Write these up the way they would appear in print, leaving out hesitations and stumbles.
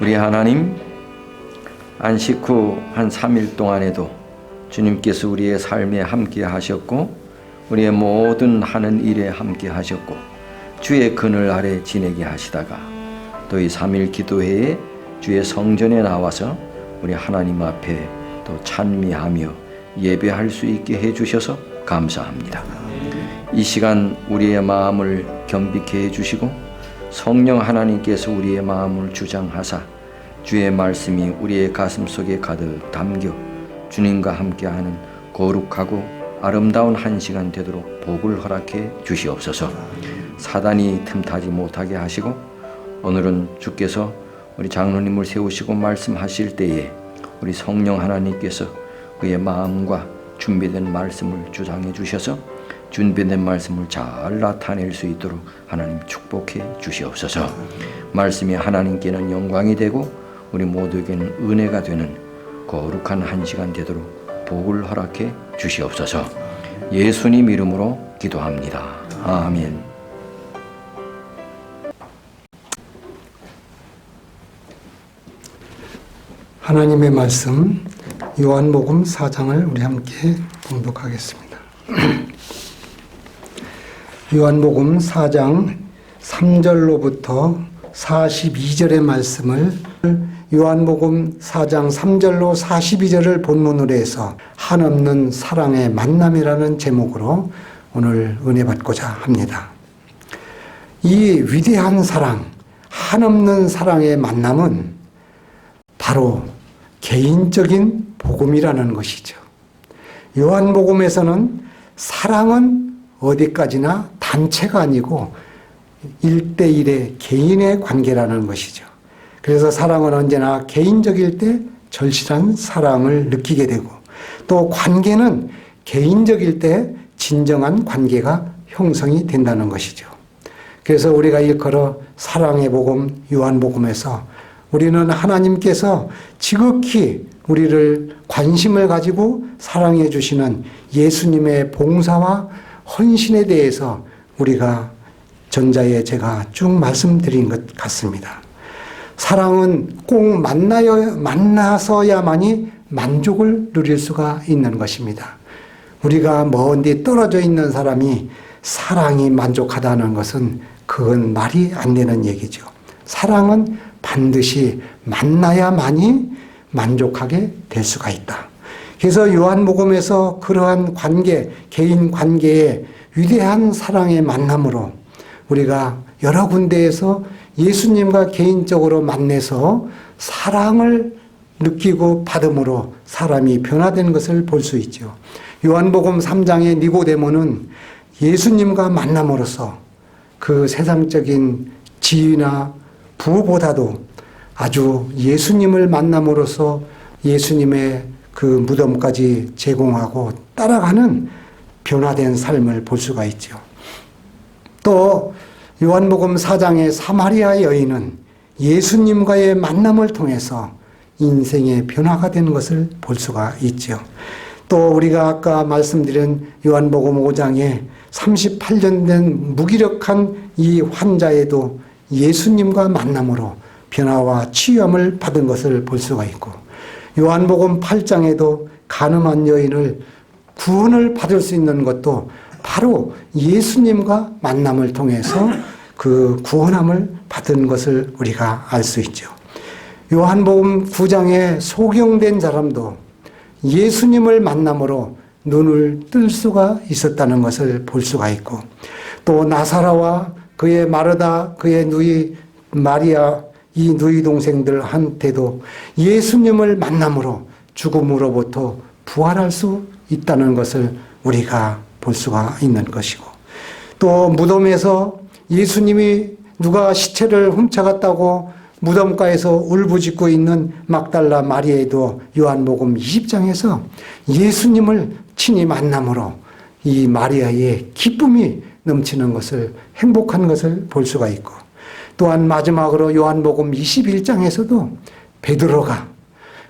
우리 하나님, 안식 후 한 3일 동안에도 주님께서 우리의 삶에 함께 하셨고 우리의 모든 하는 일에 함께 하셨고 주의 그늘 아래 지내게 하시다가 또 이 3일 기도회에 주의 성전에 나와서 우리 하나님 앞에 또 찬미하며 예배할 수 있게 해주셔서 감사합니다. 이 시간 우리의 마음을 겸비케 해주시고 성령 하나님께서 우리의 마음을 주장하사 주의 말씀이 우리의 가슴 속에 가득 담겨 주님과 함께하는 거룩하고 아름다운 한 시간 되도록 복을 허락해 주시옵소서. 사단이 틈타지 못하게 하시고 오늘은 주께서 우리 장로님을 세우시고 말씀하실 때에 우리 성령 하나님께서 그의 마음과 준비된 말씀을 주장해 주셔서 준비된 말씀을 잘 나타낼 수 있도록 하나님 축복해 주시옵소서. 말씀이 하나님께는 영광이 되고 우리 모두에게는 은혜가 되는 거룩한 한 시간 되도록 복을 허락해 주시옵소서. 예수님 이름으로 기도합니다. 아멘. 하나님의 말씀 요한복음 4장을 우리 함께 봉독하겠습니다. 요한복음 4장 3절로부터 42절의 말씀을 요한복음 4장 3절로 42절을 본문으로 해서 한없는 사랑의 만남이라는 제목으로 오늘 은혜 받고자 합니다. 이 위대한 사랑, 한없는 사랑의 만남은 바로 개인적인 복음이라는 것이죠. 요한복음에서는 사랑은 어디까지나 단체가 아니고 1대1의 개인의 관계라는 것이죠. 그래서 사랑은 언제나 개인적일 때 절실한 사랑을 느끼게 되고 또 관계는 개인적일 때 진정한 관계가 형성이 된다는 것이죠. 그래서 우리가 일컬어 사랑의 복음 요한복음에서 우리는 하나님께서 지극히 우리를 관심을 가지고 사랑해 주시는 예수님의 봉사와 헌신에 대해서 우리가 전자에 제가 쭉 말씀드린 것 같습니다. 사랑은 꼭 만나서야만이 만족을 누릴 수가 있는 것입니다. 우리가 먼 데 떨어져 있는 사람이 사랑이 만족하다는 것은 그건 말이 안 되는 얘기죠. 사랑은 반드시 만나야만이 만족하게 될 수가 있다. 그래서 요한복음에서 그러한 관계, 개인 관계의 위대한 사랑의 만남으로 우리가 여러 군데에서 예수님과 개인적으로 만나서 사랑을 느끼고 받음으로 사람이 변화된 것을 볼 수 있죠. 요한복음 3장의 니고데모는 예수님과 만남으로써 그 세상적인 지위나 부보다도 아주 예수님을 만남으로써 예수님의 그 무덤까지 제공하고 따라가는 변화된 삶을 볼 수가 있죠. 또 요한복음 4장의 사마리아 여인은 예수님과의 만남을 통해서 인생의 변화가 되는 것을 볼 수가 있죠. 또 우리가 아까 말씀드린 요한복음 5장에 38년 된 무기력한 이 환자에도 예수님과 만남으로 변화와 치유함을 받은 것을 볼 수가 있고 요한복음 8장에도 간음한 여인을 구원을 받을 수 있는 것도 바로 예수님과 만남을 통해서 그 구원함을 받은 것을 우리가 알 수 있죠. 요한복음 9장에 소경된 사람도 예수님을 만남으로 눈을 뜰 수가 있었다는 것을 볼 수가 있고 또 나사로와 그의 마르다, 그의 누이 마리아, 이 누이 동생들한테도 예수님을 만남으로 죽음으로부터 부활할 수 있다는 것을 우리가 볼 수가 있는 것이고 또 무덤에서 예수님이 누가 시체를 훔쳐갔다고 무덤가에서 울부짖고 있는 막달라 마리아에도 요한복음 20장에서 예수님을 친히 만남으로 이 마리아의 기쁨이 넘치는 것을 행복한 것을 볼 수가 있고 또한 마지막으로 요한복음 21장에서도 베드로가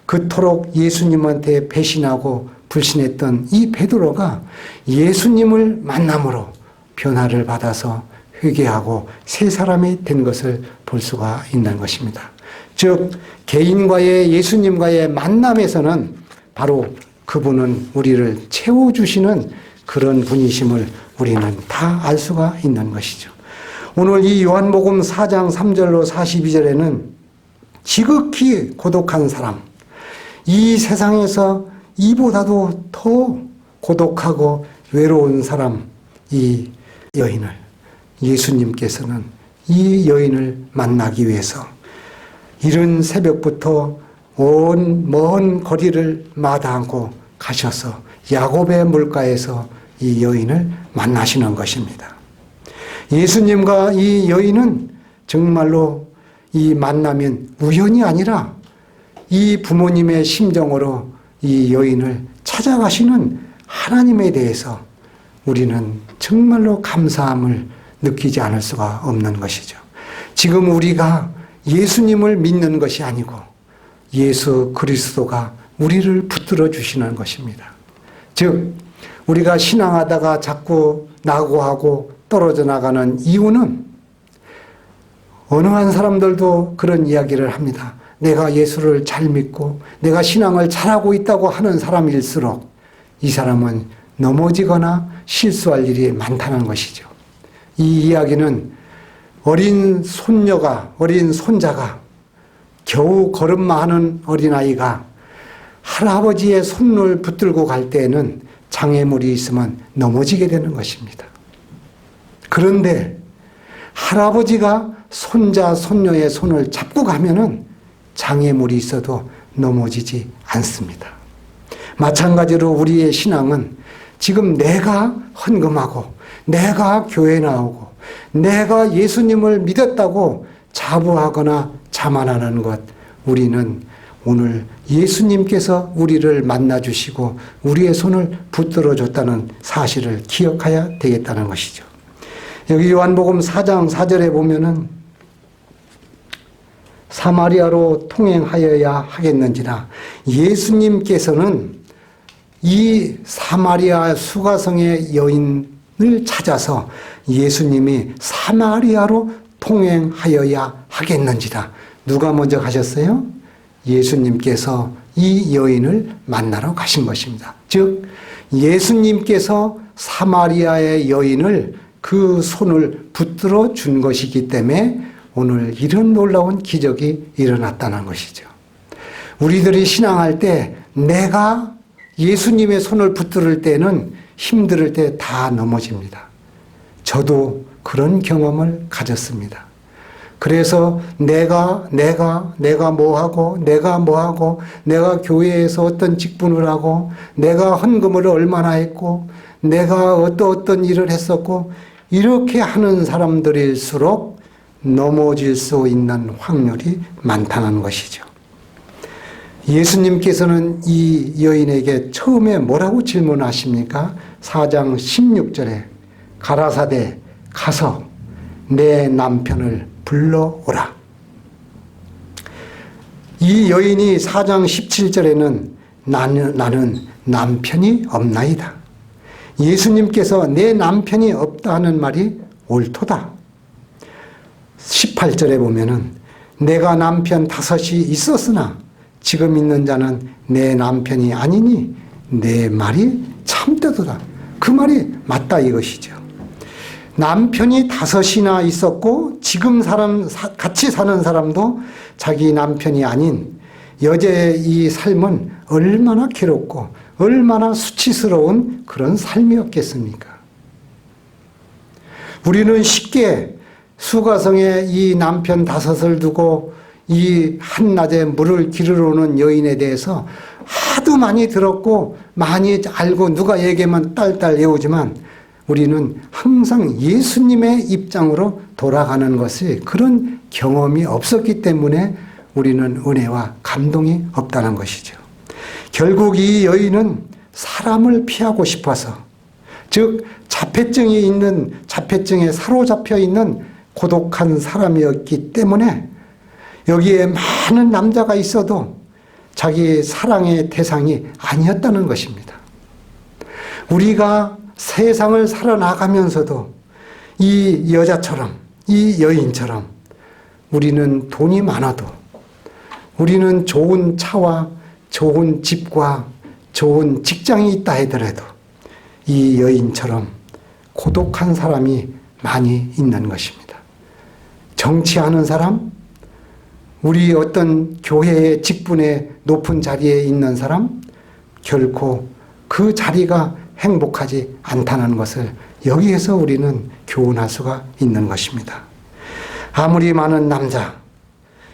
그토록 예수님한테 배신하고 불신했던 이 베드로가 예수님을 만남으로 변화를 받아서 회개하고 새 사람이 된 것을 볼 수가 있는 것입니다. 즉 개인과의 예수님과의 만남에서는 바로 그분은 우리를 채워주시는 그런 분이심을 우리는 다 알 수가 있는 것이죠. 오늘 이 요한복음 4장 3절로 42절에는 지극히 고독한 사람, 이 세상에서 이보다도 더 고독하고 외로운 사람, 이 여인을, 예수님께서는 이 여인을 만나기 위해서 이른 새벽부터 온 먼 거리를 마다하고 가셔서 야곱의 물가에서 이 여인을 만나시는 것입니다. 예수님과 이 여인은 정말로 이 만남은 우연이 아니라 이 부모님의 심정으로 이 여인을 찾아가시는 하나님에 대해서 우리는 정말로 감사함을 느끼지 않을 수가 없는 것이죠. 지금 우리가 예수님을 믿는 것이 아니고 예수 그리스도가 우리를 붙들어 주시는 것입니다. 즉 우리가 신앙하다가 자꾸 낙오하고 떨어져 나가는 이유는 어느 한 사람들도 그런 이야기를 합니다. 내가 예수를 잘 믿고 내가 신앙을 잘하고 있다고 하는 사람일수록 이 사람은 넘어지거나 실수할 일이 많다는 것이죠. 이 이야기는 어린 손녀가, 어린 손자가, 겨우 걸음마하는 어린아이가 할아버지의 손을 붙들고 갈 때에는 장애물이 있으면 넘어지게 되는 것입니다. 그런데 할아버지가 손자, 손녀의 손을 잡고 가면은 장애물이 있어도 넘어지지 않습니다. 마찬가지로 우리의 신앙은 지금 내가 헌금하고 내가 교회 나오고 내가 예수님을 믿었다고 자부하거나 자만하는 것, 우리는 오늘 예수님께서 우리를 만나주시고 우리의 손을 붙들어 줬다는 사실을 기억해야 되겠다는 것이죠. 여기 요한복음 4장 4절에 보면은 사마리아로 통행하여야 하겠는지라, 예수님께서는 이 사마리아 수가성의 여인을 찾아서 예수님이 사마리아로 통행하여야 하겠는지라. 누가 먼저 가셨어요? 예수님께서 이 여인을 만나러 가신 것입니다. 즉 예수님께서 사마리아의 여인을 그 손을 붙들어 준 것이기 때문에 오늘 이런 놀라운 기적이 일어났다는 것이죠. 우리들이 신앙할 때 내가 예수님의 손을 붙들 때는 힘들 때 다 넘어집니다. 저도 그런 경험을 가졌습니다. 그래서 내가 뭐하고, 내가 교회에서 어떤 직분을 하고, 내가 헌금을 얼마나 했고, 내가 어떤 일을 했었고, 이렇게 하는 사람들일수록 넘어질 수 있는 확률이 많다는 것이죠. 예수님께서는 이 여인에게 처음에 뭐라고 질문하십니까? 4장 16절에 가라사대 가서 내 남편을 불러오라. 이 여인이 4장 17절에는 나는 남편이 없나이다. 예수님께서 내 남편이 없다 하는 말이 옳도다. 18절에 보면은 내가 남편 5이 있었으나 지금 있는 자는 내 남편이 아니니 내 말이 참되도다. 그 말이 맞다 이것이죠. 남편이 5이나 있었고 지금 같이 사는 사람도 자기 남편이 아닌 여자의 이 삶은 얼마나 괴롭고 얼마나 수치스러운 그런 삶이었겠습니까? 우리는 쉽게 수가성에 이 남편 5을 두고 이 한낮에 물을 기르러 오는 여인에 대해서 하도 많이 들었고 많이 알고 누가 얘기하면 딸딸 외우지만 우리는 항상 예수님의 입장으로 돌아가는 것이 그런 경험이 없었기 때문에 우리는 은혜와 감동이 없다는 것이죠. 결국 이 여인은 사람을 피하고 싶어서, 즉 자폐증에 사로잡혀 있는 고독한 사람이었기 때문에 여기에 많은 남자가 있어도 자기 사랑의 대상이 아니었다는 것입니다. 우리가 세상을 살아나가면서도 이 여자처럼, 이 여인처럼 우리는 돈이 많아도 우리는 좋은 차와 좋은 집과 좋은 직장이 있다 하더라도 이 여인처럼 고독한 사람이 많이 있는 것입니다. 정치하는 사람, 우리 어떤 교회의 직분에 높은 자리에 있는 사람, 결코 그 자리가 행복하지 않다는 것을 여기에서 우리는 교훈할 수가 있는 것입니다. 아무리 많은 남자,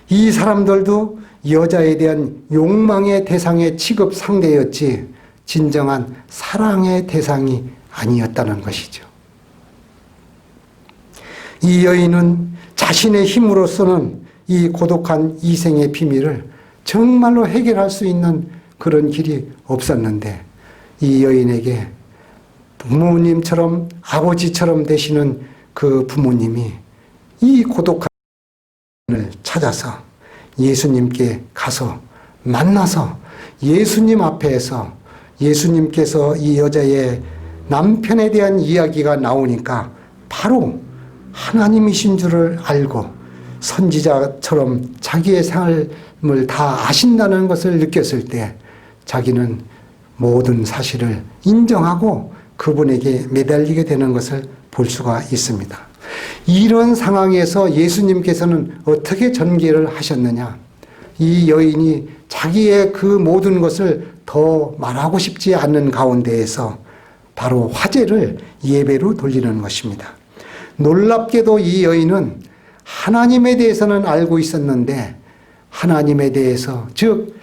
이 사람들도 여자에 대한 욕망의 대상의 취급 상대였지 진정한 사랑의 대상이 아니었다는 것이죠. 이 여인은 자신의 힘으로서는 이 고독한 이생의 비밀을 정말로 해결할 수 있는 그런 길이 없었는데 이 여인에게 부모님처럼 아버지처럼 되시는 그 부모님이 이 고독한 을 찾아서 예수님께 가서 만나서 예수님 앞에서 예수님께서 이 여자의 남편에 대한 이야기가 나오니까 바로 하나님이신 줄을 알고 선지자처럼 자기의 삶을 다 아신다는 것을 느꼈을 때 자기는 모든 사실을 인정하고 그분에게 매달리게 되는 것을 볼 수가 있습니다. 이런 상황에서 예수님께서는 어떻게 전개를 하셨느냐? 이 여인이 자기의 그 모든 것을 더 말하고 싶지 않는 가운데에서 바로 화제를 예배로 돌리는 것입니다. 놀랍게도 이 여인은 하나님에 대해서는 알고 있었는데 하나님에 대해서, 즉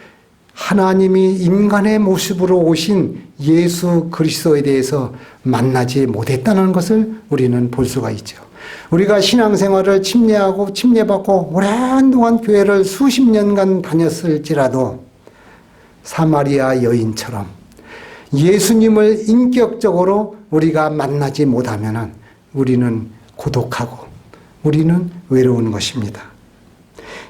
하나님이 인간의 모습으로 오신 예수 그리스도에 대해서 만나지 못했다는 것을 우리는 볼 수가 있죠. 우리가 신앙생활을 침례받고 오랜 동안 교회를 수십 년간 다녔을지라도 사마리아 여인처럼 예수님을 인격적으로 우리가 만나지 못하면 우리는 고독하고 우리는 외로운 것입니다.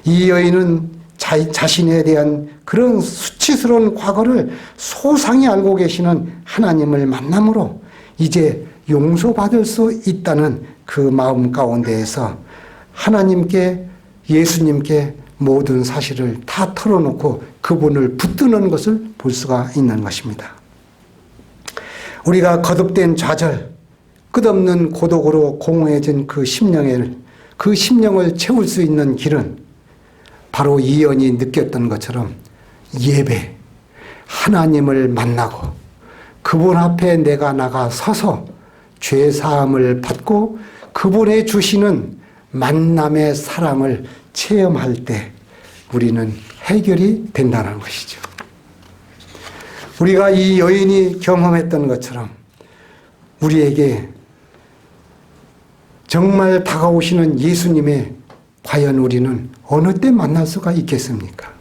이 여인은 자신에 대한 그런 수치스러운 과거를 소상히 알고 계시는 하나님을 만남으로 이제 용서받을 수 있다는 그 마음 가운데에서 하나님께, 예수님께 모든 사실을 다 털어놓고 그분을 붙드는 것을 볼 수가 있는 것입니다. 우리가 거듭된 좌절, 끝없는 고독으로 공허해진 그 심령을 채울 수 있는 길은 바로 이 여인이 느꼈던 것처럼 예배, 하나님을 만나고 그분 앞에 내가 나가 서서 죄 사함을 받고 그분의 주시는 만남의 사랑을 체험할 때 우리는 해결이 된다는 것이죠. 우리가 이 여인이 경험했던 것처럼 우리에게 정말 다가오시는 예수님의 과연 우리는 어느 때 만날 수가 있겠습니까?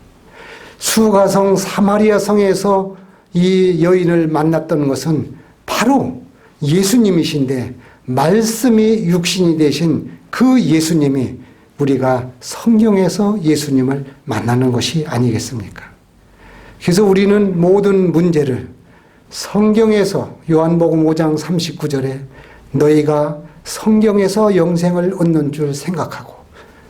수가성 사마리아 성에서 이 여인을 만났던 것은 바로 예수님이신데 말씀이 육신이 되신 그 예수님이 우리가 성경에서 예수님을 만나는 것이 아니겠습니까? 그래서 우리는 모든 문제를 성경에서 요한복음 5장 39절에 너희가 성경에서 영생을 얻는 줄 생각하고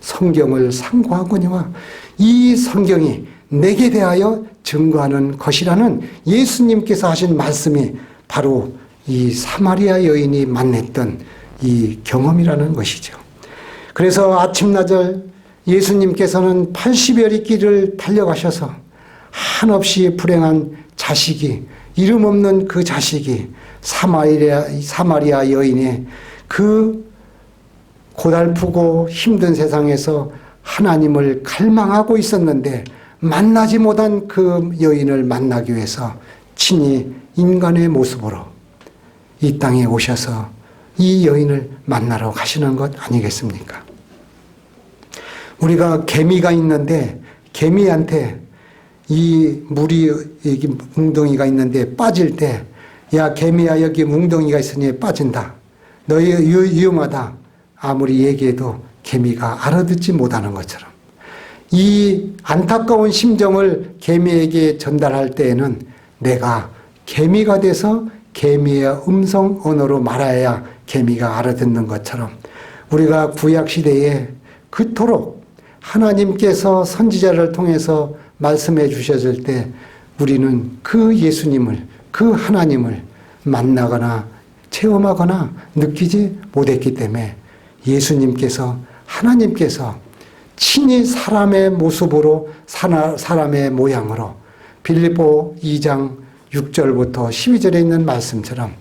성경을 상고하거니와 이 성경이 내게 대하여 증거하는 것이라는 예수님께서 하신 말씀이 바로 이 사마리아 여인이 만났던 이 경험이라는 것이죠. 그래서 아침나절 예수님께서는 80여리 길을 달려가셔서 한없이 불행한 자식이, 이름 없는 그 자식이 사마리아 여인의 그 고달프고 힘든 세상에서 하나님을 갈망하고 있었는데 만나지 못한 그 여인을 만나기 위해서 친히 인간의 모습으로 이 땅에 오셔서 이 여인을 만나러 가시는 것 아니겠습니까? 우리가 개미가 있는데 개미한테 이 물이 여기 웅덩이가 있는데 빠질 때 야 개미야 여기 웅덩이가 있으니 빠진다. 너 위험하다. 아무리 얘기해도 개미가 알아듣지 못하는 것처럼 이 안타까운 심정을 개미에게 전달할 때에는 내가 개미가 돼서 개미의 음성 언어로 말해야 개미가 알아듣는 것처럼 우리가 구약시대에 그토록 하나님께서 선지자를 통해서 말씀해 주셨을 때 우리는 그 예수님을, 그 하나님을 만나거나 체험하거나 느끼지 못했기 때문에 예수님께서, 하나님께서 친히 사람의 모습으로, 사람의 모양으로 빌립보 2장 6절부터 12절에 있는 말씀처럼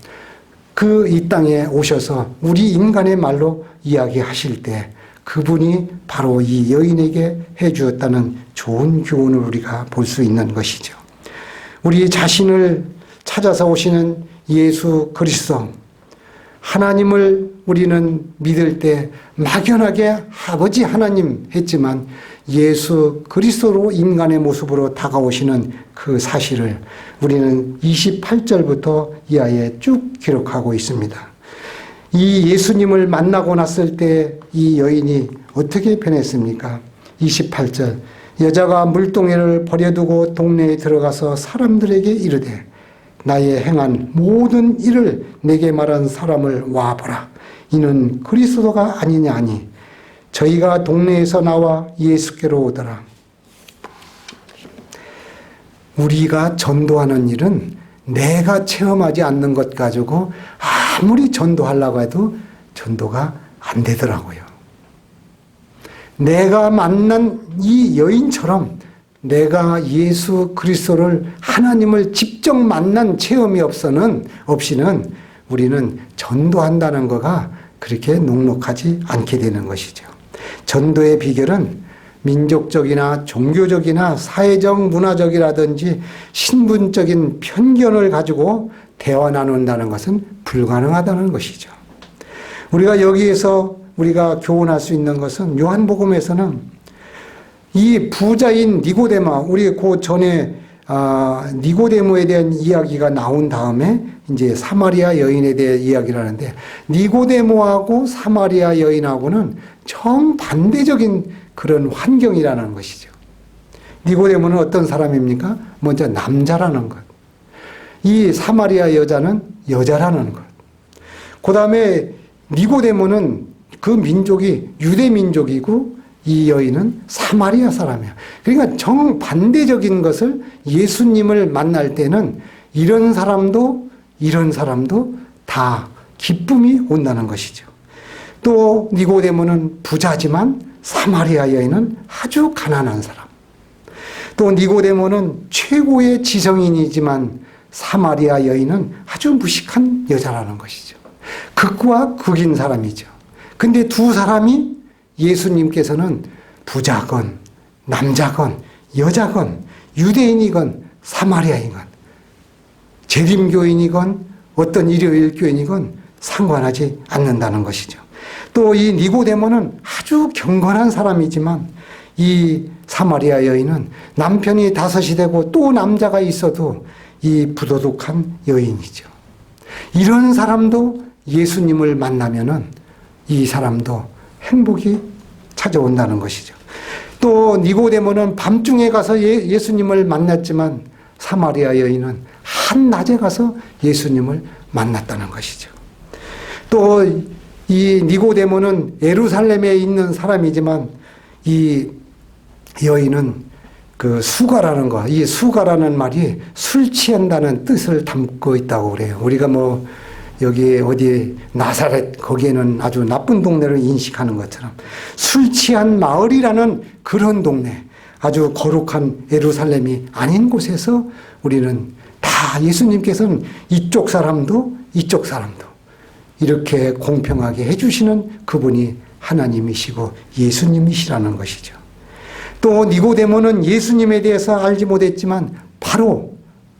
그 이 땅에 오셔서 우리 인간의 말로 이야기하실 때 그분이 바로 이 여인에게 해 주었다는 좋은 교훈을 우리가 볼 수 있는 것이죠. 우리 자신을 찾아서 오시는 예수 그리스도, 하나님을 우리는 믿을 때 막연하게 아버지 하나님 했지만 예수 그리스도로 인간의 모습으로 다가오시는 그 사실을 우리는 28절부터 이하에 쭉 기록하고 있습니다. 이 예수님을 만나고 났을 때 이 여인이 어떻게 변했습니까? 28절, 여자가 물동이를 버려두고 동네에 들어가서 사람들에게 이르되 나의 행한 모든 일을 내게 말한 사람을 와보라. 이는 그리스도가 아니냐 하니 저희가 동네에서 나와 예수께로 오더라. 우리가 전도하는 일은 내가 체험하지 않는 것 가지고 아무리 전도하려고 해도 전도가 안 되더라고요. 내가 만난 이 여인처럼 내가 예수 그리스도를, 하나님을 직접 만난 체험이 없이는 우리는 전도한다는 거가 그렇게 녹록하지 않게 되는 것이죠. 전도의 비결은 민족적이나 종교적이나 사회적, 문화적이라든지 신분적인 편견을 가지고 대화 나눈다는 것은 불가능하다는 것이죠. 우리가 여기에서 우리가 교훈할 수 있는 것은 요한복음에서는 이 부자인 니고데마, 우리 그 전에 니고데모에 대한 이야기가 나온 다음에 이제 사마리아 여인에 대한 이야기를 하는데 니고데모하고 사마리아 여인하고는 정반대적인 그런 환경이라는 것이죠. 니고데모는 어떤 사람입니까? 먼저 남자라는 것. 이 사마리아 여자는 여자라는 것. 그 다음에 니고데모는 그 민족이 유대 민족이고 이 여인은 사마리아 사람이야. 그러니까 정반대적인 것을 예수님을 만날 때는 이런 사람도 다 기쁨이 온다는 것이죠. 또 니고데모는 부자지만 사마리아 여인은 아주 가난한 사람. 또 니고데모는 최고의 지성인이지만 사마리아 여인은 아주 무식한 여자라는 것이죠. 극과 극인 사람이죠. 근데 두 사람이 예수님께서는 부자건 남자건 여자건 유대인이건 사마리아이건 재림교인이건 어떤 일요일교인이건 상관하지 않는다는 것이죠. 또 이 니고데모는 아주 경건한 사람이지만 이 사마리아 여인은 남편이 5이 되고 또 남자가 있어도 이 부도덕한 여인이죠. 이런 사람도 예수님을 만나면은 이 사람도 행복이 찾아온다는 것이죠. 또 니고데모는 밤중에 가서 예수님을 만났지만 사마리아 여인은 한낮에 가서 예수님을 만났다는 것이죠. 또 이 니고데모는 예루살렘에 있는 사람이지만 이 여인은 그 수가라는 거, 이 수가라는 말이 술 취한다는 뜻을 담고 있다고 그래요. 우리가 뭐 여기 어디 나사렛 거기에는 아주 나쁜 동네를 인식하는 것처럼 술 취한 마을이라는 그런 동네, 아주 거룩한 예루살렘이 아닌 곳에서 우리는 다 예수님께서는 이쪽 사람도 이쪽 사람도 이렇게 공평하게 해주시는 그분이 하나님이시고 예수님이시라는 것이죠. 또 니고데모는 예수님에 대해서 알지 못했지만 바로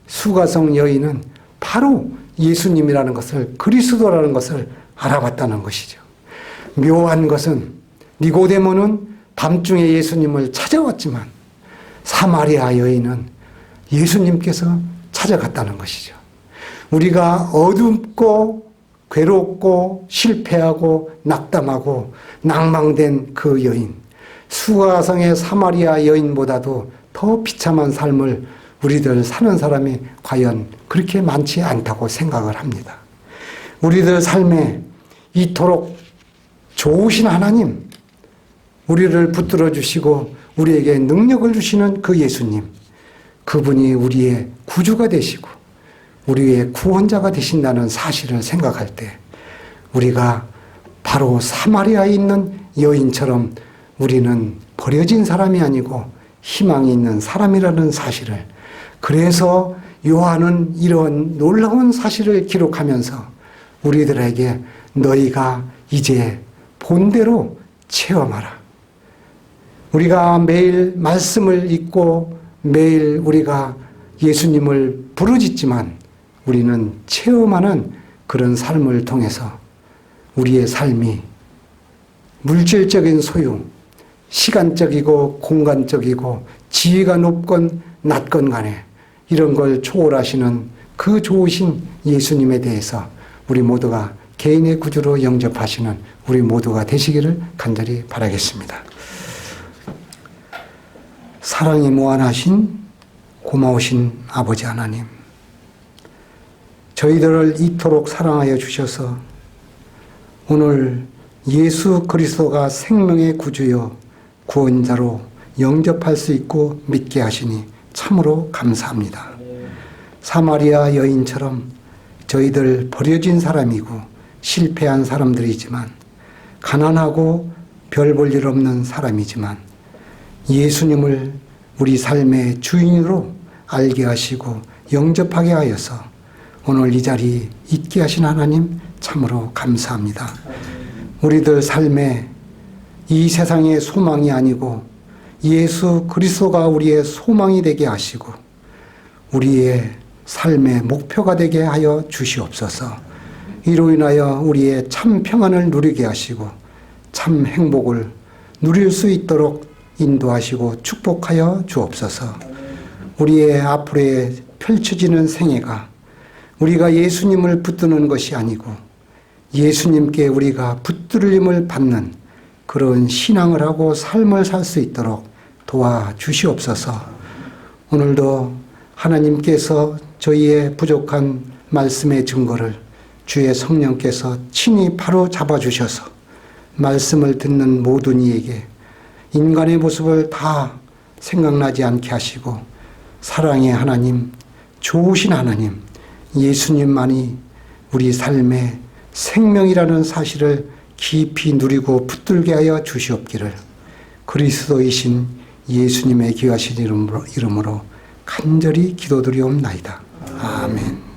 수가성 여인은 바로 예수님이라는 것을, 그리스도라는 것을 알아봤다는 것이죠. 묘한 것은 니고데모는 밤중에 예수님을 찾아왔지만 사마리아 여인은 예수님께서 찾아갔다는 것이죠. 우리가 어둡고 괴롭고 실패하고 낙담하고 낭망된 그 여인, 수가성의 사마리아 여인보다도 더 비참한 삶을 우리들 사는 사람이 과연 그렇게 많지 않다고 생각을 합니다. 우리들 삶에 이토록 좋으신 하나님, 우리를 붙들어 주시고 우리에게 능력을 주시는 그 예수님, 그분이 우리의 구주가 되시고 우리의 구원자가 되신다는 사실을 생각할 때 우리가 바로 사마리아에 있는 여인처럼 우리는 버려진 사람이 아니고 희망이 있는 사람이라는 사실을, 그래서 요한은 이런 놀라운 사실을 기록하면서 우리들에게 너희가 이제 본대로 체험하라. 우리가 매일 말씀을 읽고 매일 우리가 예수님을 부르짖지만 우리는 체험하는 그런 삶을 통해서 우리의 삶이 물질적인 소유, 시간적이고 공간적이고 지위가 높건 낮건 간에 이런 걸 초월하시는 그 좋으신 예수님에 대해서 우리 모두가 개인의 구주로 영접하시는 우리 모두가 되시기를 간절히 바라겠습니다. 사랑이 무한하신 고마우신 아버지 하나님, 저희들을 이토록 사랑하여 주셔서 오늘 예수 그리스도가 생명의 구주요 구원자로 영접할 수 있고 믿게 하시니 참으로 감사합니다. 사마리아 여인처럼 저희들 버려진 사람이고 실패한 사람들이지만, 가난하고 별 볼 일 없는 사람이지만 예수님을 우리 삶의 주인으로 알게 하시고 영접하게 하여서 오늘 이 자리에 있게 하신 하나님 참으로 감사합니다. 우리들 삶에 이 세상의 소망이 아니고 예수 그리스도가 우리의 소망이 되게 하시고 우리의 삶의 목표가 되게 하여 주시옵소서. 이로 인하여 우리의 참 평안을 누리게 하시고 참 행복을 누릴 수 있도록 인도하시고 축복하여 주옵소서. 우리의 앞으로에 펼쳐지는 생애가 우리가 예수님을 붙드는 것이 아니고 예수님께 우리가 붙들림을 받는 그런 신앙을 하고 삶을 살 수 있도록 도와주시옵소서. 오늘도 하나님께서 저희의 부족한 말씀의 증거를 주의 성령께서 친히 바로 잡아주셔서 말씀을 듣는 모든 이에게 인간의 모습을 다 생각나지 않게 하시고 사랑의 하나님, 좋으신 하나님, 예수님만이 우리 삶의 생명이라는 사실을 깊이 누리고 붙들게 하여 주시옵기를 그리스도이신 예수님의 귀하신 이름으로 간절히 기도드리옵나이다. 아멘.